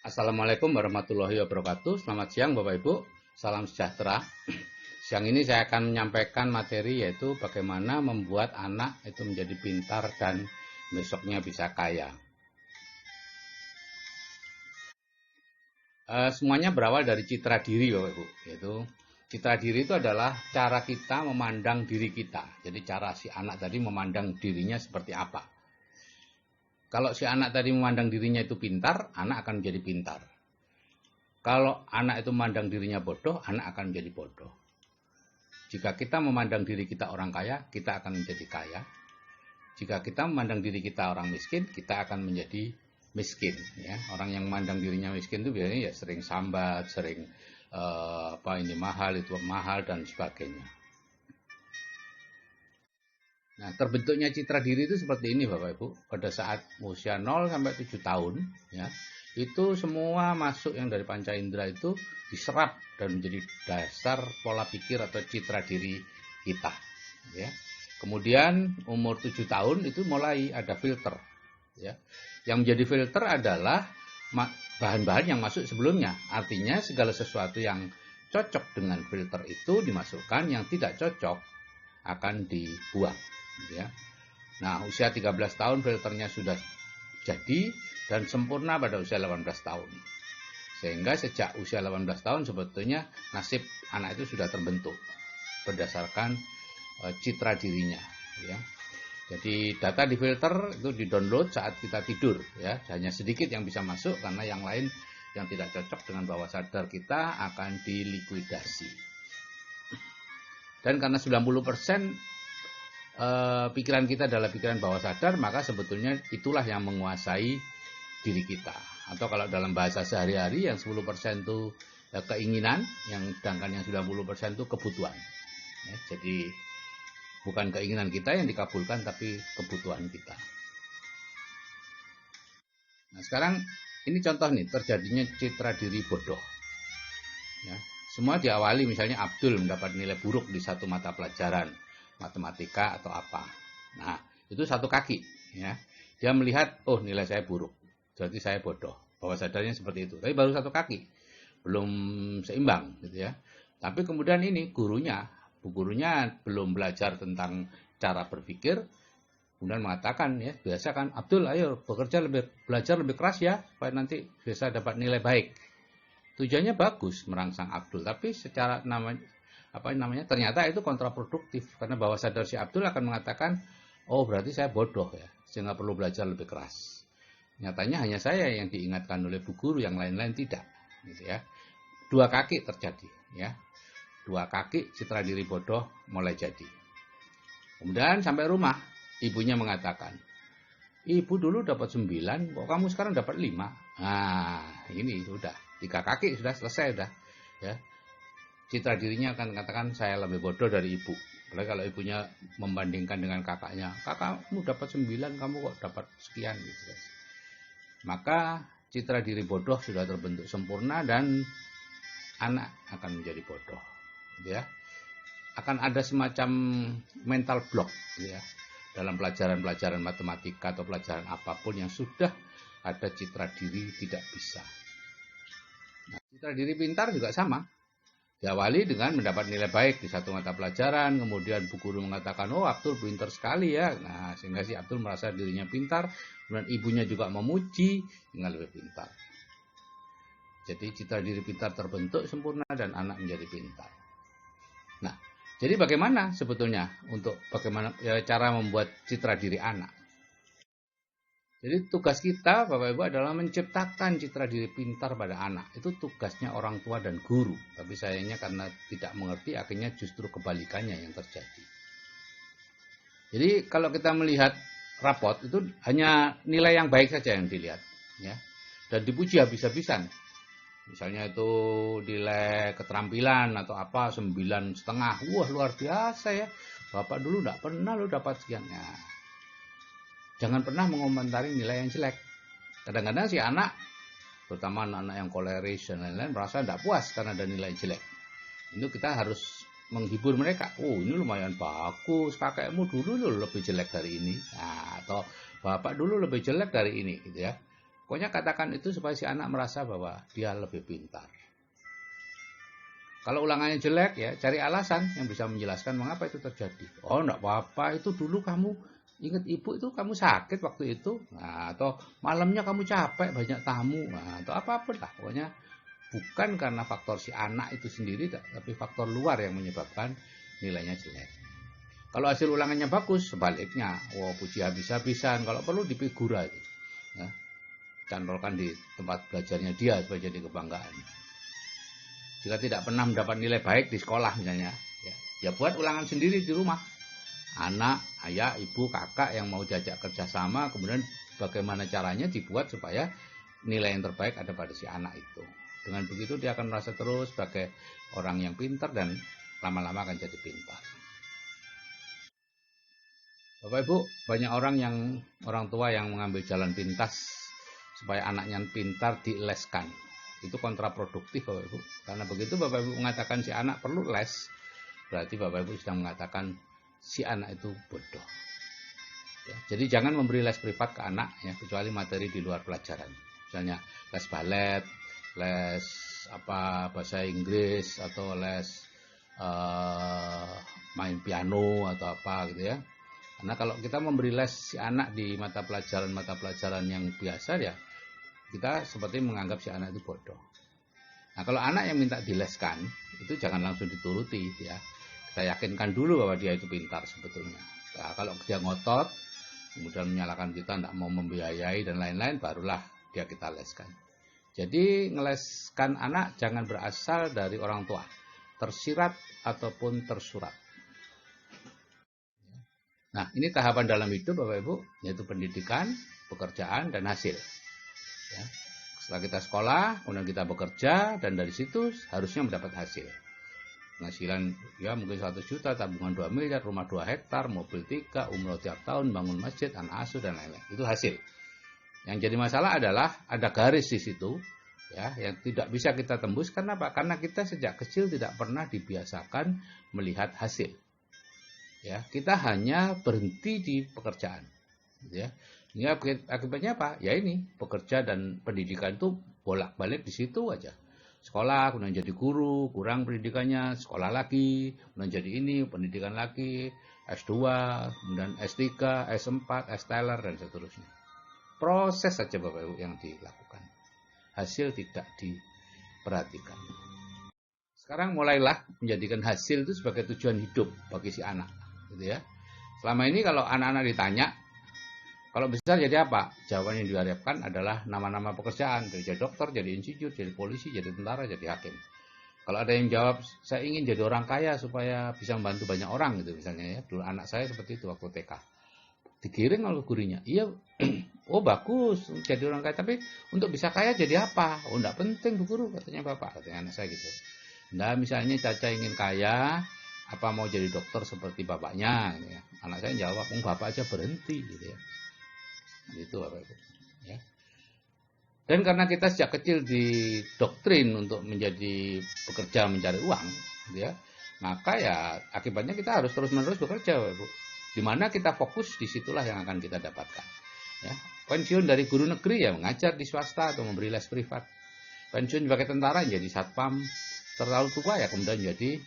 Assalamualaikum warahmatullahi wabarakatuh. Selamat siang Bapak Ibu. Salam sejahtera. Siang ini saya akan menyampaikan materi yaitu bagaimana membuat anak itu menjadi pintar dan besoknya bisa kaya. Semuanya berawal dari citra diri Bapak Ibu. Yaitu citra diri itu adalah cara kita memandang diri kita. Jadi cara si anak tadi memandang dirinya seperti apa. Kalau si anak tadi memandang dirinya itu pintar, anak akan menjadi pintar. Kalau anak itu memandang dirinya bodoh, anak akan menjadi bodoh. Jika kita memandang diri kita orang kaya, kita akan menjadi kaya. Jika kita memandang diri kita orang miskin, kita akan menjadi miskin. Ya. Orang yang memandang dirinya miskin itu biasanya ya sering sambat, sering ini mahal, itu mahal, dan sebagainya. Nah, terbentuknya citra diri itu seperti ini Bapak Ibu. Pada saat usia 0 sampai 7 tahun, ya, itu semua masuk yang dari panca indera itu diserap dan menjadi dasar pola pikir atau citra diri kita. Ya. Kemudian umur 7 tahun itu mulai ada filter. Ya. Yang menjadi filter adalah bahan-bahan yang masuk sebelumnya. Artinya segala sesuatu yang cocok dengan filter itu dimasukkan, yang tidak cocok akan dibuang. Ya. Nah, usia 13 tahun filternya sudah jadi dan sempurna pada usia 18 tahun. Sehingga sejak usia 18 tahun sebetulnya nasib anak itu sudah terbentuk berdasarkan citra dirinya. Ya. Jadi data di filter itu di-download saat kita tidur. Ya. Hanya sedikit yang bisa masuk karena yang lain yang tidak cocok dengan bawah sadar kita akan dilikuidasi. Dan karena 90% pikiran kita adalah pikiran bawah sadar, maka sebetulnya itulah yang menguasai diri kita. Atau kalau dalam bahasa sehari-hari yang 10% itu keinginan, yang sedangkan yang 90% itu kebutuhan. Ya, jadi bukan keinginan kita yang dikabulkan, tapi kebutuhan kita. Nah, sekarang ini contoh nih terjadinya citra diri bodoh. Ya, semua diawali misalnya Abdul mendapat nilai buruk di satu mata pelajaran, matematika atau apa. Nah, itu satu kaki. Ya. Dia melihat, oh nilai saya buruk, berarti saya bodoh. Bawah sadarnya seperti itu. Tapi baru satu kaki, belum seimbang, gitu ya. Tapi kemudian ini gurunya belum belajar tentang cara berpikir, kemudian mengatakan, ya biasa kan, Abdul, ayo belajar lebih keras ya, supaya nanti bisa dapat nilai baik. Tujuannya bagus merangsang Abdul, tapi secara ternyata itu kontraproduktif, karena bawah sadar si Abdul akan mengatakan, oh berarti saya bodoh ya, sehingga perlu belajar lebih keras. Nyatanya hanya saya yang diingatkan oleh bu guru, yang lain-lain tidak, gitu ya. Dua kaki terjadi, ya. Dua kaki citra diri bodoh mulai jadi. Kemudian sampai rumah, ibunya mengatakan, ibu dulu dapat 9, kok kamu sekarang dapat 5? Nah, ini sudah 3 kaki sudah selesai sudah, ya. Citra dirinya akan mengatakan saya lebih bodoh dari ibu. Apalagi kalau ibunya membandingkan dengan kakaknya, kakakmu dapat 9, kamu kok dapat sekian gitu. Maka citra diri bodoh sudah terbentuk sempurna dan anak akan menjadi bodoh. Gitu ya. Akan ada semacam mental block gitu ya, dalam pelajaran-pelajaran matematika atau pelajaran apapun yang sudah ada citra diri tidak bisa. Nah, citra diri pintar juga sama. Diawali dengan mendapat nilai baik di satu mata pelajaran, kemudian bu guru mengatakan, oh Abdul pintar sekali ya. Nah, sehingga si Abdul merasa dirinya pintar, kemudian ibunya juga memuji, sehingga lebih pintar. Jadi citra diri pintar terbentuk sempurna dan anak menjadi pintar. Nah, jadi bagaimana sebetulnya cara membuat citra diri anak? Jadi tugas kita Bapak Ibu adalah menciptakan citra diri pintar pada anak. Itu tugasnya orang tua dan guru. Tapi sayangnya karena tidak mengerti, akhirnya justru kebalikannya yang terjadi. Jadi kalau kita melihat rapot itu hanya nilai yang baik saja yang dilihat, ya. Dan dipuji habis-habisan. Misalnya itu nilai keterampilan atau apa 9,5. Wah luar biasa ya. Bapak dulu tidak pernah lo dapat sekian. Nah, jangan pernah mengomentari nilai yang jelek. Kadang-kadang si anak, terutama anak-anak yang koleris dan lain-lain, merasa tidak puas karena ada nilai jelek. Itu kita harus menghibur mereka. Oh ini lumayan bagus, kakekmu dulu lebih jelek dari ini. Nah, atau bapak dulu lebih jelek dari ini, gitu ya. Pokoknya katakan itu supaya si anak merasa bahwa dia lebih pintar. Kalau ulangannya jelek ya cari alasan yang bisa menjelaskan mengapa itu terjadi. Oh enggak apa-apa, itu dulu kamu ingat ibu itu kamu sakit waktu itu. Nah, atau malamnya kamu capek banyak tamu. Nah, atau apapun lah. Pokoknya bukan karena faktor si anak itu sendiri tapi faktor luar yang menyebabkan nilainya jelek. Kalau hasil ulangannya bagus sebaliknya, wah puji habis-habisan, kalau perlu dipigura itu. Ya, cantolkan di tempat belajarnya dia supaya jadi kebanggaan. Jika tidak pernah mendapat nilai baik di sekolah misalnya, ya buat ulangan sendiri di rumah. Anak, ayah, ibu, kakak yang mau diajak kerjasama, kemudian bagaimana caranya dibuat supaya nilai yang terbaik ada pada si anak itu. Dengan begitu dia akan merasa terus sebagai orang yang pintar dan lama-lama akan jadi pintar. Bapak Ibu, banyak orang tua yang mengambil jalan pintas supaya anaknya pintar dileskan. Itu kontraproduktif Bapak Ibu. Karena begitu Bapak Ibu mengatakan si anak perlu les, berarti Bapak Ibu sedang mengatakan si anak itu bodoh. Ya, jadi jangan memberi les privat ke anak ya, kecuali materi di luar pelajaran. Misalnya les balet, les bahasa Inggris atau les main piano atau apa gitu ya. Karena kalau kita memberi les si anak di mata pelajaran yang biasa ya, kita seperti menganggap si anak itu bodoh. Nah kalau anak yang minta dileskan, itu jangan langsung dituruti ya. Kita yakinkan dulu bahwa dia itu pintar sebetulnya. Nah, kalau dia ngotot, kemudian menyalahkan kita tidak mau membiayai dan lain-lain, barulah dia kita leskan. Jadi ngeleskan anak jangan berasal dari orang tua, tersirat ataupun tersurat. Nah ini tahapan dalam hidup Bapak Ibu, yaitu pendidikan, pekerjaan, dan hasil. Ya. Setelah kita sekolah, kemudian kita bekerja, dan dari situ harusnya mendapat hasil. Penghasilan ya mungkin 100 juta, tabungan 2 miliar, rumah 2 hektar, mobil 3, umroh tiap tahun, bangun masjid, anak asuh, dan lain-lain. Itu hasil. Yang jadi masalah adalah ada garis di situ ya, yang tidak bisa kita tembus. Karena apa? Karena kita sejak kecil tidak pernah dibiasakan melihat hasil. Ya, kita hanya berhenti di pekerjaan. Ya. Ini akibatnya apa? Ya ini, pekerja dan pendidikan itu bolak-balik di situ aja. Sekolah, kemudian jadi guru, kurang pendidikannya, sekolah lagi, kemudian jadi ini, pendidikan lagi, S2, kemudian S3, S4, S-Teller, dan seterusnya. Proses saja Bapak Ibu yang dilakukan. Hasil tidak diperhatikan. Sekarang mulailah menjadikan hasil itu sebagai tujuan hidup bagi si anak. Gitu ya. Selama ini kalau anak-anak ditanya, kalau besar jadi apa? Jawaban yang diharapkan adalah nama-nama pekerjaan. Jadi dokter, jadi insinyur, jadi polisi, jadi tentara, jadi hakim. Kalau ada yang jawab, saya ingin jadi orang kaya supaya bisa membantu banyak orang gitu misalnya ya. Dulu anak saya seperti itu waktu TK. Digiring oleh gurunya. Iya, oh bagus jadi orang kaya. Tapi untuk bisa kaya jadi apa? Oh enggak penting Bu Guru, katanya Bapak. Katanya anak saya gitu. Nah misalnya Caca ingin kaya, apa mau jadi dokter seperti bapaknya? Gitu ya. Anak saya jawab, bapak aja berhenti gitu ya. Itu Bapak Ibu ya. Dan karena kita sejak kecil didoktrin untuk menjadi pekerja mencari uang gitu ya, maka ya akibatnya kita harus terus-menerus bekerja Bapak Ibu. Di mana kita fokus, disitulah yang akan kita dapatkan ya. Pensiun dari guru negeri ya mengajar di swasta atau memberi les privat. Pensiun sebagai tentara jadi satpam, terlalu tua ya kemudian jadi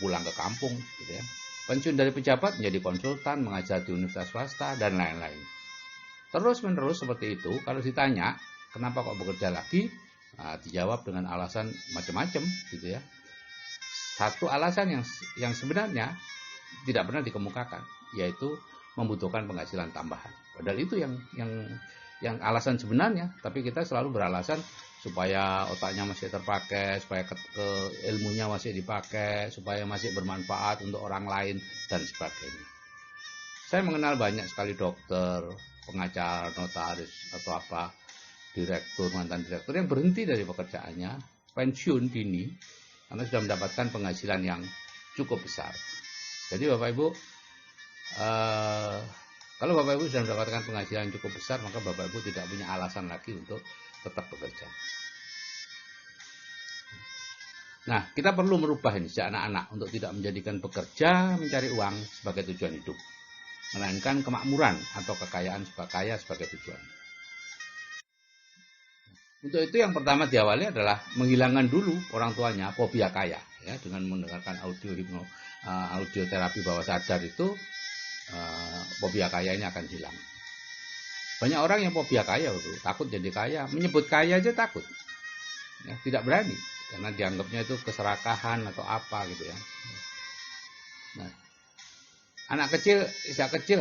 pulang ke kampung gitu ya. Pensiun dari pejabat menjadi konsultan, mengajar di universitas swasta dan lain-lain. Terus menerus seperti itu. Kalau ditanya kenapa kok bekerja lagi, dijawab dengan alasan macam-macam gitu ya. Satu alasan yang sebenarnya tidak pernah dikemukakan, yaitu membutuhkan penghasilan tambahan. Padahal itu yang alasan sebenarnya, tapi kita selalu beralasan supaya otaknya masih terpakai, supaya ilmunya masih dipakai, supaya masih bermanfaat untuk orang lain dan sebagainya. Saya mengenal banyak sekali dokter, pengacara, notaris atau apa, direktur, mantan direktur yang berhenti dari pekerjaannya, pensiun dini karena sudah mendapatkan penghasilan yang cukup besar. Jadi Bapak Ibu, kalau Bapak Ibu sudah mendapatkan penghasilan yang cukup besar, maka Bapak Ibu tidak punya alasan lagi untuk tetap bekerja. Nah, kita perlu merubah ini sejak anak-anak untuk tidak menjadikan bekerja mencari uang sebagai tujuan hidup, melainkan kemakmuran atau kekayaan sebagai tujuan. Untuk itu yang pertama diawali adalah menghilangkan dulu orang tuanya fobia kaya, ya, dengan mendengarkan audio terapi bawah sadar itu, fobia kaya ini akan hilang. Banyak orang yang fobia kaya itu takut jadi kaya, menyebut kaya aja takut, ya, tidak berani karena dianggapnya itu keserakahan atau apa gitu ya. Nah, sejak kecil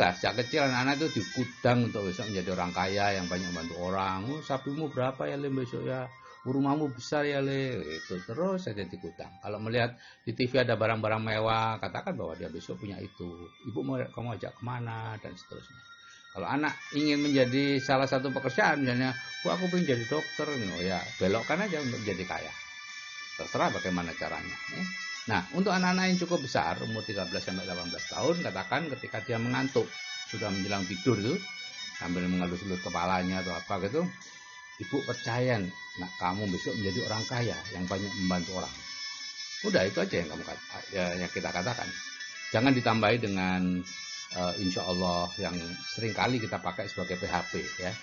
anak-anak itu dikudang untuk besok menjadi orang kaya yang banyak membantu orang. Oh, sapimu berapa ya le besok ya? Rumahmu besar ya le. Itu terus saja dikudang. Kalau melihat di TV ada barang-barang mewah, katakan bahwa dia besok punya itu. Ibu mau kamu ajak kemana dan seterusnya. Kalau anak ingin menjadi salah satu pekerjaan, misalnya, aku pengen jadi dokter, oh ya belokkan aja untuk menjadi kaya. Terserah bagaimana caranya. Ya. Nah, untuk anak-anak yang cukup besar, umur 13-18 tahun, katakan ketika dia mengantuk, sudah menjelang tidur itu, sambil mengelus-elus kepalanya atau apa gitu, ibu percaya, nah kamu besok menjadi orang kaya yang banyak membantu orang. Udah, itu aja yang kita katakan. Jangan ditambahi dengan insya Allah yang sering kali kita pakai sebagai PHP, ya.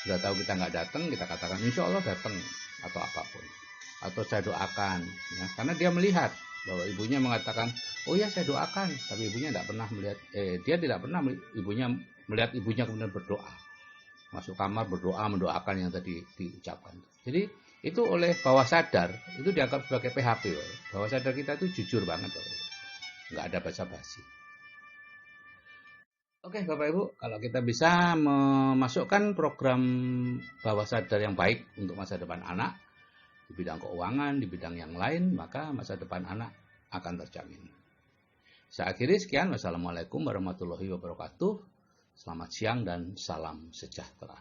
Sudah tahu kita nggak datang, kita katakan insya Allah datang atau apapun. Atau saya doakan, ya, karena dia melihat bahwa ibunya mengatakan, oh ya saya doakan, tapi ibunya tidak pernah melihat, dia tidak pernah melihat ibunya kemudian berdoa, masuk kamar berdoa mendoakan yang tadi diucapkan. Jadi itu oleh bawah sadar itu dianggap sebagai PHP. Bawah sadar kita itu jujur banget, nggak ada basa-basi. Oke Bapak Ibu, kalau kita bisa memasukkan program bawah sadar yang baik untuk masa depan anak, di bidang keuangan, di bidang yang lain, maka masa depan anak akan terjamin. Saya akhiri sekian. Wassalamualaikum warahmatullahi wabarakatuh. Selamat siang dan salam sejahtera.